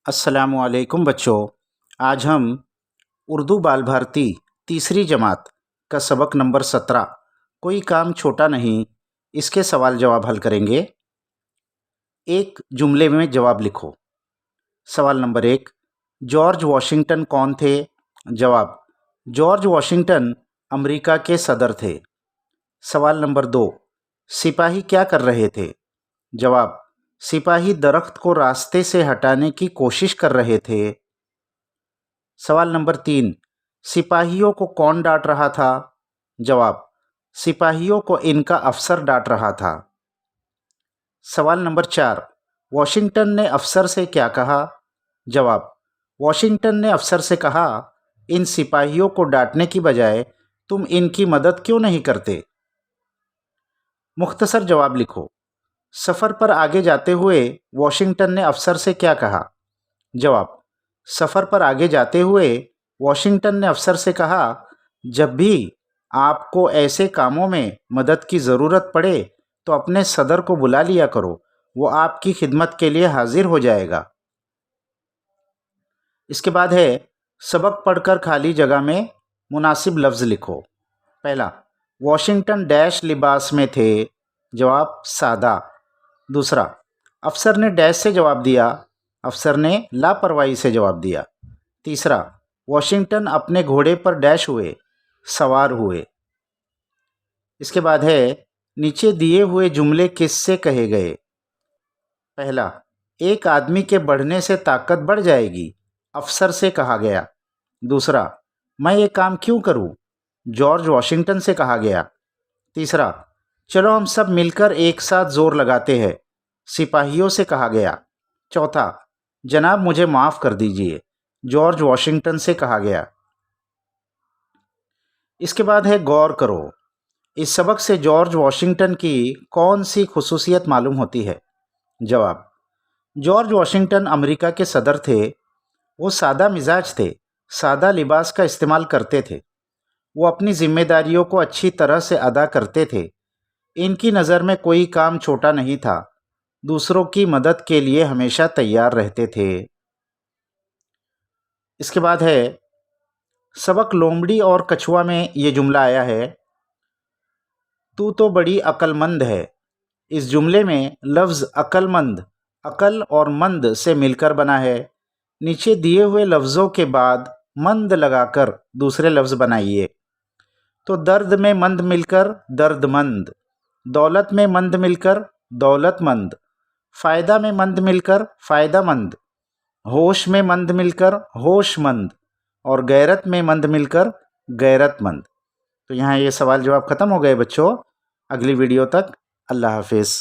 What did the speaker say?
السلام علیکم بچوں، آج ہم اردو بال بھارتی تیسری جماعت کا سبق نمبر 17 کوئی کام چھوٹا نہیں اس کے سوال جواب حل کریں گے۔ ایک جملے میں جواب لکھو۔ سوال نمبر 1، جارج واشنگٹن کون تھے؟ جواب، جارج واشنگٹن امریکہ کے صدر تھے۔ سوال نمبر 2، سپاہی کیا کر رہے تھے؟ جواب، سپاہی درخت کو راستے سے ہٹانے کی کوشش کر رہے تھے۔ سوال نمبر 3، سپاہیوں کو کون ڈانٹ رہا تھا؟ جواب، سپاہیوں کو ان کا افسر ڈانٹ رہا تھا۔ سوال نمبر 4، واشنگٹن نے افسر سے کیا کہا؟ جواب، واشنگٹن نے افسر سے کہا، ان سپاہیوں کو ڈانٹنے کی بجائے تم ان کی مدد کیوں نہیں کرتے؟ مختصر جواب لکھو۔ سفر پر آگے جاتے ہوئے واشنگٹن نے افسر سے کیا کہا؟ جواب، سفر پر آگے جاتے ہوئے واشنگٹن نے افسر سے کہا، جب بھی آپ کو ایسے کاموں میں مدد کی ضرورت پڑے تو اپنے صدر کو بلا لیا کرو، وہ آپ کی خدمت کے لیے حاضر ہو جائے گا۔ اس کے بعد ہے سبق پڑھ کر خالی جگہ میں مناسب لفظ لکھو۔ پہلا، واشنگٹن ڈیش لباس میں تھے؟ جواب، سادہ۔ دوسرا، افسر نے ڈیش سے جواب دیا؟ افسر نے لاپرواہی سے جواب دیا۔ تیسرا، واشنگٹن اپنے گھوڑے پر ڈیش ہوئے؟ سوار ہوئے۔ اس کے بعد ہے نیچے دیے ہوئے جملے کس سے کہے گئے؟ پہلا، ایک آدمی کے بڑھنے سے طاقت بڑھ جائے گی، افسر سے کہا گیا۔ دوسرا، میں یہ کام کیوں کروں؟ جارج واشنگٹن سے کہا گیا۔ تیسرا، چلو ہم سب مل کر ایک ساتھ زور لگاتے ہیں، سپاہیوں سے کہا گیا۔ چوتھا، جناب مجھے معاف کر دیجئے، جارج واشنگٹن سے کہا گیا۔ اس کے بعد ہے غور کرو، اس سبق سے جارج واشنگٹن کی کون سی خصوصیت معلوم ہوتی ہے؟ جواب، جارج واشنگٹن امریکہ کے صدر تھے، وہ سادہ مزاج تھے، سادہ لباس کا استعمال کرتے تھے، وہ اپنی ذمہ داریوں کو اچھی طرح سے ادا کرتے تھے، ان کی نظر میں کوئی کام چھوٹا نہیں تھا، دوسروں کی مدد کے لیے ہمیشہ تیار رہتے تھے۔ اس کے بعد ہے سبق لومڑی اور کچھوا میں یہ جملہ آیا ہے، تو بڑی عقل مند ہے۔ اس جملے میں لفظ عقل مند عقل اور مند سے مل کر بنا ہے۔ نیچے دیے ہوئے لفظوں کے بعد مند لگا کر دوسرے لفظ بنائیے۔ تو درد میں مند مل کر درد مند، دولت میں مند مل کر دولت مند، فائدہ میں مند مل کر فائدہ مند، ہوش میں مند مل کر ہوش مند، اور غیرت میں مند مل کر غیرت مند۔ تو یہاں یہ سوال جواب ختم ہو گئے بچوں۔ اگلی ویڈیو تک اللہ حافظ۔